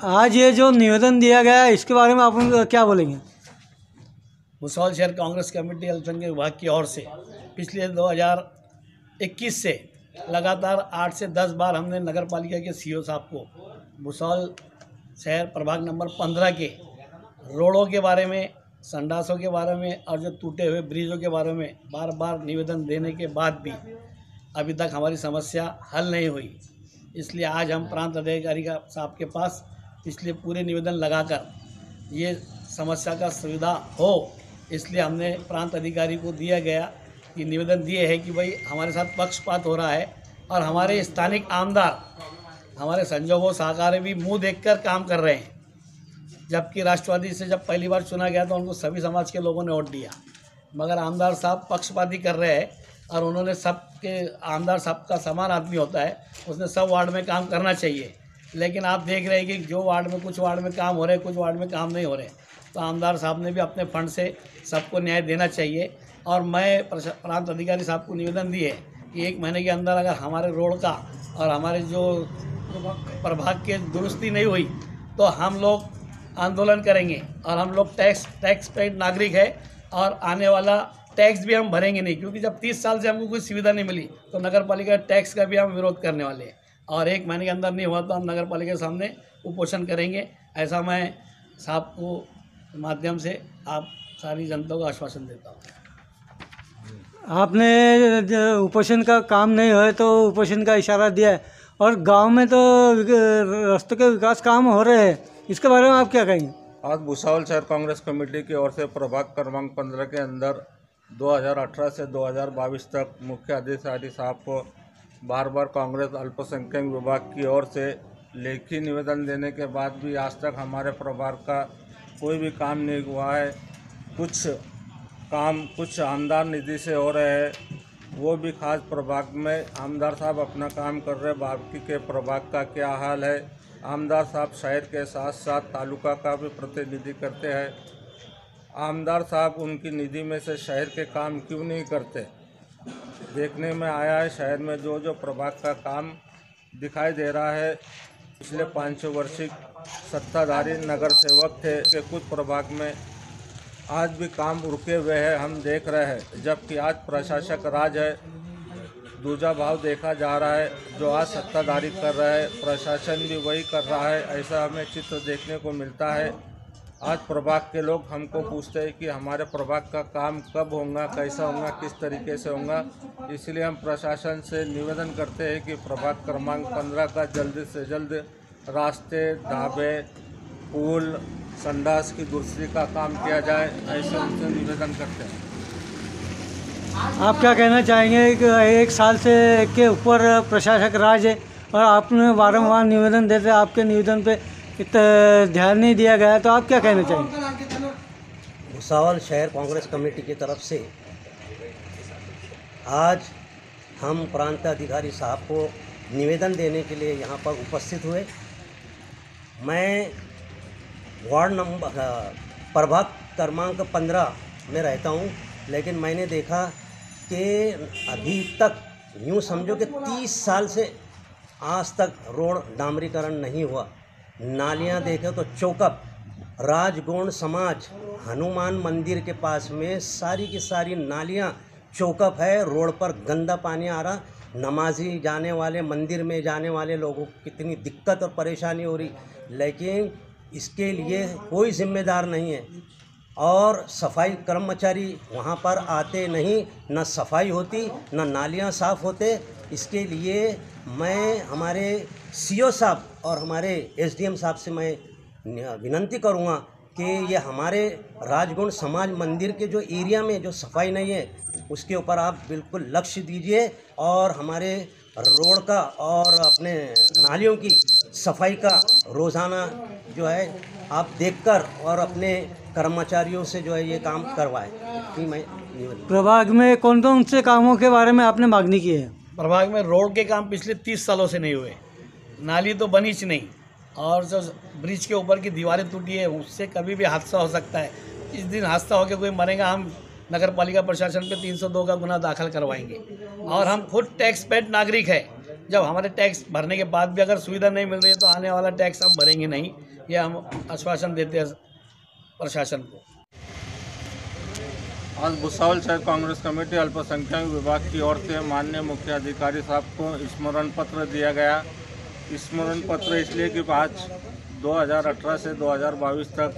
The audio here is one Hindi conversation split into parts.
आज ये जो निवेदन दिया गया है इसके बारे में आप क्या बोलेंगे? भुसावल शहर कांग्रेस कमेटी अल्पसंख्यक विभाग की ओर से पिछले 2021 से लगातार 8 से 10 बार हमने नगर पालिका के सीओ साहब को भुसावल शहर प्रभाग नंबर 15 के रोडों के बारे में, संडासों के बारे में और जो टूटे हुए ब्रिजों के बारे में बार बार निवेदन देने के बाद भी अभी तक हमारी समस्या हल नहीं हुई। इसलिए आज हम प्रांत अधिकारी साहब के पास इसलिए पूरे निवेदन लगाकर ये समस्या का सुविधा हो, इसलिए हमने प्रांत अधिकारी को दिया गया कि निवेदन दिए है कि भाई हमारे साथ पक्षपात हो रहा है और हमारे स्थानिक आमदार हमारे संजोगों सहकारी भी मुंह देखकर काम कर रहे हैं। जबकि राष्ट्रवादी से जब पहली बार चुना गया तो उनको सभी समाज के लोगों ने वोट दिया, मगर आमदार साहब पक्षपाती कर रहे हैं और उन्होंने सबके आमदार साहब का समान आदमी होता है, उसने सब वार्ड में काम करना चाहिए। लेकिन आप देख रहे हैं कि जो वार्ड में कुछ वार्ड में काम हो रहे हैं, कुछ वार्ड में काम नहीं हो रहे, तो आमदार साहब ने भी अपने फंड से सबको न्याय देना चाहिए। और मैं प्रांत अधिकारी साहब को निवेदन दिए कि 1 महीने के अंदर अगर हमारे रोड का और हमारे जो प्रभाग के दुरुस्ती नहीं हुई तो हम लोग आंदोलन करेंगे। और हम लोग टैक्स पेड नागरिक है और आने वाला टैक्स भी हम भरेंगे नहीं, क्योंकि जब 30 साल से हमको कोई सुविधा नहीं मिली तो नगर पालिका टैक्स का भी हम विरोध करने वाले हैं। और 1 महीने के अंदर नहीं हुआ तो हम नगर पालिका के सामने उपोषण करेंगे। ऐसा मैं साहब को माध्यम से आप सारी जनता को आश्वासन देता हूँ। आपने उपोषण का काम नहीं हुआ तो उपोषण का इशारा दिया है और गांव में तो रास्तों के विकास काम हो रहे हैं, इसके बारे में आप क्या कहेंगे? आज भुसावल शहर कांग्रेस कमेटी की ओर से प्रभाग क्रमांक 15 के अंदर 2018 से 2022 तक मुख्य अधिकारी साहब को बार बार कांग्रेस अल्पसंख्यक विभाग की ओर से लेखी निवेदन देने के बाद भी आज तक हमारे प्रभाग का कोई भी काम नहीं हुआ है। कुछ आमदार निधि से हो रहे हैं, वो भी खास प्रभाग में आमदार साहब अपना काम कर रहे हैं। बाकी के प्रभाग का क्या हाल है? आमदार साहब शहर के साथ साथ तालुका का भी प्रतिनिधि करते हैं। आमदार साहब उनकी निधि में से शहर के काम क्यों नहीं करते? देखने में आया है शहर में जो प्रभाग का काम दिखाई दे रहा है, पिछले 500 वर्षिक सत्ताधारी नगर सेवक थे कि कुछ प्रभाग में आज भी काम रुके हुए हैं, हम देख रहे हैं। जबकि आज प्रशासक राज है, दूजा भाव देखा जा रहा है। जो आज सत्ताधारी कर रहा है प्रशासन भी वही कर रहा है, ऐसा हमें चित्र देखने को मिलता है। आज प्रभाग के लोग हमको पूछते हैं कि हमारे प्रभाग का काम कब होगा, कैसा होगा, किस तरीके से होगा। इसलिए हम प्रशासन से निवेदन करते हैं कि प्रभाग क्रमांक 15 का जल्द से जल्द रास्ते, ढाबे, पुल, संडास की दुरुस्ती का काम किया जाए, ऐसे उनसे निवेदन करते हैं। आप क्या कहना चाहेंगे कि 1 साल से के ऊपर प्रशासक राज है और आपने बारंबार निवेदन देते, आपके निवेदन पे इतना ध्यान नहीं दिया गया, तो आप क्या कहना चाहेंगे? भुसावल शहर कांग्रेस कमेटी की तरफ से आज हम प्रांत अधिकारी साहब को निवेदन देने के लिए यहाँ पर उपस्थित हुए। मैं वार्ड नंबर प्रभाग क्रमांक 15 में रहता हूँ, लेकिन मैंने देखा कि अभी तक यूँ समझो कि 30 साल से आज तक रोड डामरीकरण नहीं हुआ। नालियाँ देखें तो चौकअप, राजगौंड समाज हनुमान मंदिर के पास में सारी की सारी नालियाँ चौकअप है। रोड पर गंदा पानी आ रहा, नमाजी जाने वाले, मंदिर में जाने वाले लोगों को कितनी दिक्कत और परेशानी हो रही, लेकिन इसके लिए कोई जिम्मेदार नहीं है। और सफाई कर्मचारी वहाँ पर आते नहीं, न सफाई होती न नालियाँ साफ़ होते। इसके लिए मैं हमारे सीओ साहब और हमारे एसडीएम साहब से मैं विनती करूँगा कि ये हमारे राजगुण समाज मंदिर के जो एरिया में जो सफाई नहीं है उसके ऊपर आप बिल्कुल लक्ष्य दीजिए और हमारे रोड का और अपने नालियों की सफाई का रोज़ाना जो है आप देखकर और अपने कर्मचारियों से जो है ये काम करवाएं। कि मैं प्रभाग में कौन कौन से कामों के बारे में आपने मांगनी की है? प्रभाग में रोड के काम पिछले 30 सालों से नहीं हुए, नाली तो बनी ही नहीं, और जो ब्रिज के ऊपर की दीवारें टूटी है उससे कभी भी हादसा हो सकता है। इस दिन हादसा होकर कोई मरेगा, हम नगर पालिका प्रशासन पे 302 का गुना दाखिल करवाएंगे। और हम खुद टैक्स पेड नागरिक है, जब हमारे टैक्स भरने के बाद भी अगर सुविधा नहीं मिल रही है तो आने वाला टैक्स हम भरेंगे नहीं, ये हम आश्वासन देते हैं प्रशासन को। आज भुसावल शहर कांग्रेस कमेटी अल्पसंख्यक विभाग की ओर से माननीय मुख्य अधिकारी साहब को स्मरण पत्र दिया गया। स्मरण पत्र इसलिए कि आज 2018 से 2022 तक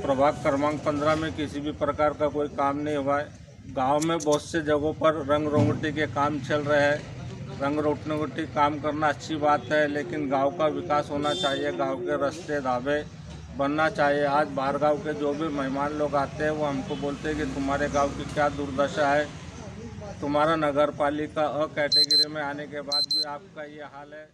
प्रभाग क्रमांक 15 में किसी भी प्रकार का कोई काम नहीं हुआ है। गांव में बहुत से जगहों पर रंग रोगटी के काम चल रहे हैं। रंग रोगटी काम करना अच्छी बात है, लेकिन गांव का विकास होना चाहिए, गांव के रास्ते ढाबे बनना चाहिए। आज बाहर गांव के जो भी मेहमान लोग आते हैं वो हमको बोलते हैं कि तुम्हारे गांव की क्या दुर्दशा है, तुम्हारा नगर पालिका अ कैटेगरी में आने के बाद भी आपका ये हाल है।